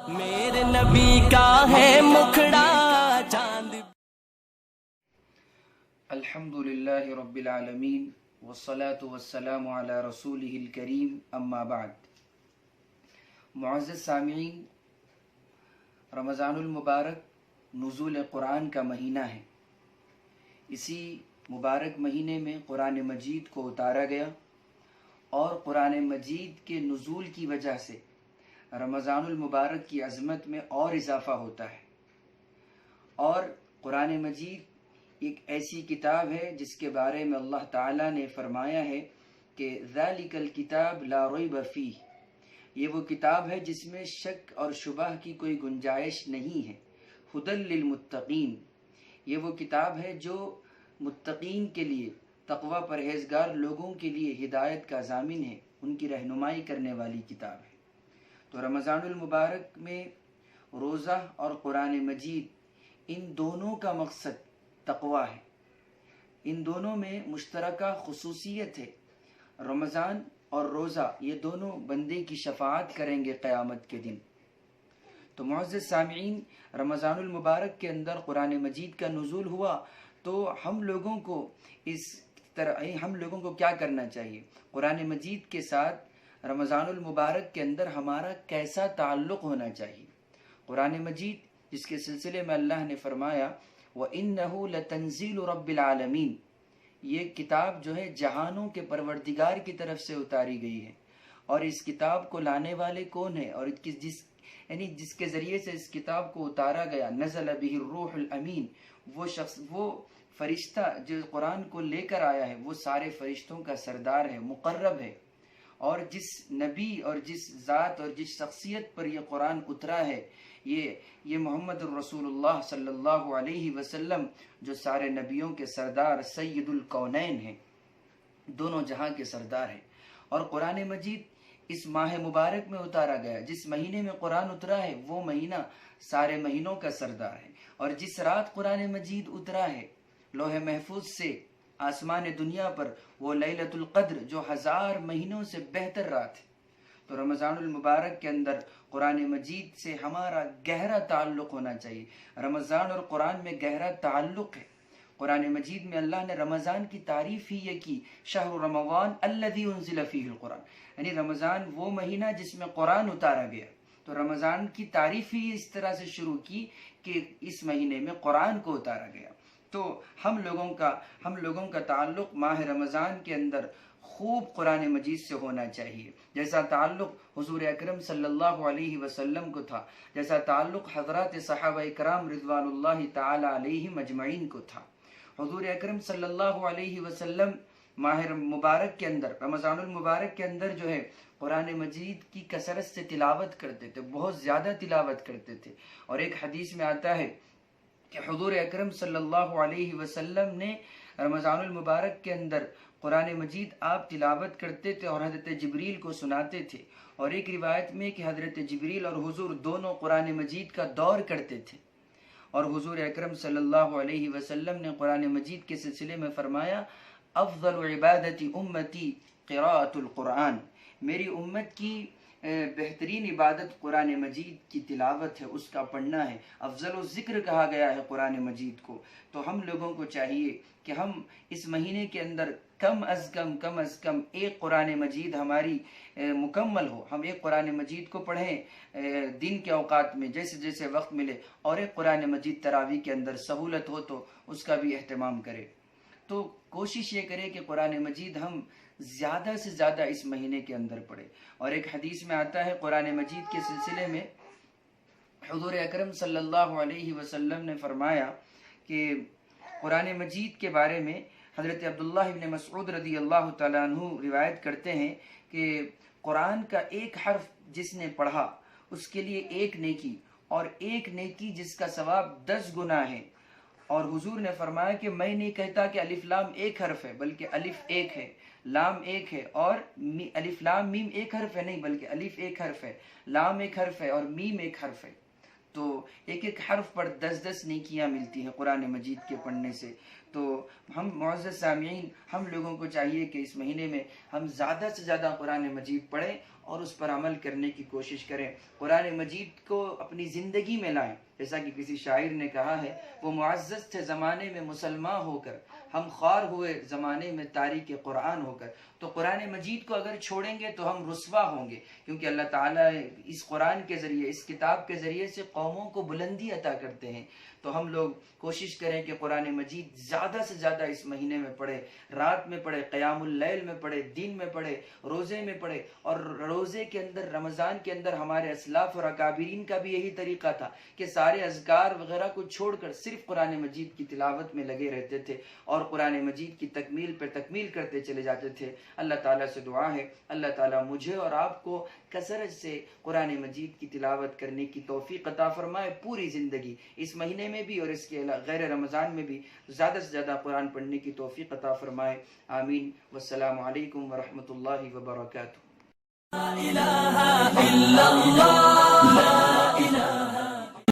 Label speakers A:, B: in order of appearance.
A: میرے نبی کا ہے مکھڑا چاند.
B: الحمدللہ رب العالمین والصلاة والسلام علی رسولہ الکریم اما بعد. معزز سامعین، رمضان المبارک نزول قرآن کا مہینہ ہے. اسی مبارک مہینے میں قرآن مجید کو اتارا گیا اور قرآن مجید کے نزول کی وجہ سے رمضان المبارک کی عظمت میں اور اضافہ ہوتا ہے. اور قرآن مجید ایک ایسی کتاب ہے جس کے بارے میں اللہ تعالیٰ نے فرمایا ہے کہ ذالک الکتاب لا ریب فیہ، یہ وہ کتاب ہے جس میں شک اور شبہ کی کوئی گنجائش نہیں ہے. ھدی للمتقین، یہ وہ کتاب ہے جو متقین کے لیے، تقوی پرہیزگار لوگوں کے لیے ہدایت کا ضامن ہے، ان کی رہنمائی کرنے والی کتاب ہے. تو رمضان المبارک میں روزہ اور قرآن مجید، ان دونوں کا مقصد تقوی ہے. ان دونوں میں مشترکہ خصوصیت ہے. رمضان اور روزہ یہ دونوں بندے کی شفاعت کریں گے قیامت کے دن. تو معزز سامعین، رمضان المبارک کے اندر قرآن مجید کا نزول ہوا تو ہم لوگوں کو کیا کرنا چاہیے؟ قرآن مجید کے ساتھ رمضان المبارک کے اندر ہمارا کیسا تعلق ہونا چاہیے؟ قرآن مجید جس کے سلسلے میں اللہ نے فرمایا وَإِنَّهُ لَتَنزِيلُ رَبِّ الْعَالَمِينَ، یہ کتاب جو ہے جہانوں کے پروردگار کی طرف سے اتاری گئی ہے. اور اس کتاب کو لانے والے کون ہیں؟ اور جس کے ذریعے سے اس کتاب کو اتارا گیا، نزل بہ الروح الامین، وہ شخص، وہ فرشتہ جو قرآن کو لے کر آیا ہے، وہ سارے فرشتوں کا سردار ہے، مقرب ہے. اور جس نبی اور جس ذات اور جس شخصیت پر یہ قرآن اترا ہے، یہ محمد الرسول اللہ صلی اللہ علیہ وسلم، جو سارے نبیوں کے سردار، سید الکونین ہیں، دونوں جہاں کے سردار ہیں. اور قرآن مجید اس ماہ مبارک میں اتارا گیا. جس مہینے میں قرآن اترا ہے وہ مہینہ سارے مہینوں کا سردار ہے. اور جس رات قرآن مجید اترا ہے لوح محفوظ سے آسمان دنیا پر، وہ لیلۃ القدر جو 1000 مہینوں سے بہتر رات ہے. تو رمضان المبارک کے اندر قرآن مجید سے ہمارا گہرا تعلق ہونا چاہیے. رمضان اور قرآن میں گہرا تعلق ہے. قرآن مجید میں اللہ نے رمضان کی تعریف ہی یہ کی، شہر رمضان الذی انزل فیہ القرآن، یعنی رمضان وہ مہینہ جس میں قرآن اتارا گیا. تو رمضان کی تعریف ہی اس طرح سے شروع کی کہ اس مہینے میں قرآن کو اتارا گیا. تو ہم لوگوں کا تعلق ماہ رمضان کے اندر خوب قرآن مجید سے ہونا چاہیے، جیسا تعلق حضور اکرم صلی اللہ علیہ وسلم کو تھا، جیسا تعلق حضرات صحابہ کرام رضوان اللہ تعالی علیہم اجمعین کو تھا. حضور اکرم صلی اللہ علیہ وسلم ماہ مبارک کے اندر، رمضان المبارک کے اندر جو ہے قرآن مجید کی کثرت سے تلاوت کرتے تھے، بہت زیادہ تلاوت کرتے تھے. اور ایک حدیث میں آتا ہے کہ حضور اکرم صلی اللہ علیہ وسلم نے رمضان المبارک کے اندر قرآن مجید آپ تلاوت کرتے تھے اور حضرت جبریل کو سناتے تھے. اور ایک روایت میں کہ حضرت جبریل اور حضور دونوں قرآن مجید کا دور کرتے تھے. اور حضور اکرم صلی اللہ علیہ وسلم نے قرآن مجید کے سلسلے میں فرمایا افضل عبادت امتی قراءۃ القرآن، میری امت کی بہترین عبادت قرآن مجید کی تلاوت ہے، اس کا پڑھنا ہے. افضل الذکر کہا گیا ہے قرآن مجید کو. تو ہم لوگوں کو چاہیے کہ ہم اس مہینے کے اندر کم از کم ایک قرآن مجید ہماری مکمل ہو. ہم ایک قرآن مجید کو پڑھیں دن کے اوقات میں جیسے جیسے وقت ملے، اور ایک قرآن مجید تراویح کے اندر سہولت ہو تو اس کا بھی اہتمام کرے. تو کوشش یہ کرے کہ قرآن مجید ہم زیادہ سے زیادہ اس مہینے کے اندر پڑھے. اور ایک حدیث میں آتا ہے قرآن مجید کے سلسلے میں حضور اکرم صلی اللہ علیہ وسلم نے فرمایا کہ قرآن مجید کے بارے میں حضرت عبداللہ ابن مسعود رضی اللہ تعالیٰ عنہ روایت کرتے ہیں کہ قرآن کا ایک حرف جس نے پڑھا اس کے لیے ایک نیکی، اور ایک نیکی جس کا ثواب 10 گنا ہے. اور حضور نے فرمایا کہ میں نہیں کہتا کہ الف لام ایک حرف ہے، بلکہ الف ایک ہے، لام ایک ہے، اور الف لام میم ایک حرف ہے، نہیں بلکہ الف ایک حرف ہے، لام ایک حرف ہے، اور میم ایک حرف ہے. تو ایک ایک حرف پر 10 نیکیاں ملتی ہیں قرآن مجید کے پڑھنے سے. تو ہم معزز سامعین، ہم لوگوں کو چاہیے کہ اس مہینے میں ہم زیادہ سے زیادہ قرآن مجید پڑھیں اور اس پر عمل کرنے کی کوشش کریں. قرآن مجید کو اپنی زندگی میں لائیں. جیسا کہ کسی شاعر نے کہا ہے، وہ معزز تھے زمانے میں مسلمان ہو کر، ہم خوار ہوئے زمانے میں تاریک قرآن ہو کر. تو قرآن مجید کو اگر چھوڑیں گے تو ہم رسوا ہوں گے، کیونکہ اللہ تعالیٰ اس قرآن کے ذریعے، اس کتاب کے ذریعے سے قوموں کو بلندی عطا کرتے ہیں. تو ہم لوگ کوشش کریں کہ قرآن مجید زیادہ سے زیادہ اس مہینے میں پڑھے، رات میں پڑھے، قیام اللیل میں پڑھے، دن میں پڑھے، روزے میں پڑھے. اور روزے کے اندر، رمضان کے اندر ہمارے اسلاف اور اکابرین کا بھی یہی طریقہ تھا کہ سارے اذکار وغیرہ کو چھوڑ کر صرف قرآن مجید کی تلاوت میں لگے رہتے تھے اور قرآن مجید کی تکمیل پر تکمیل کرتے چلے جاتے تھے. اللہ تعالیٰ سے دعا ہے اللہ تعالیٰ مجھے اور آپ کو کثرت سے قرآن مجید کی تلاوت کرنے کی توفیق عطا فرمائے. پوری زندگی اس مہینے میں بھی اور اس کے غیر رمضان میں بھی زیادہ سے زیادہ قرآن پڑھنے کی توفیق عطا فرمائے. آمین. والسلام علیکم ورحمۃ اللہ وبرکاتہ.
A: لا إله إلا الله.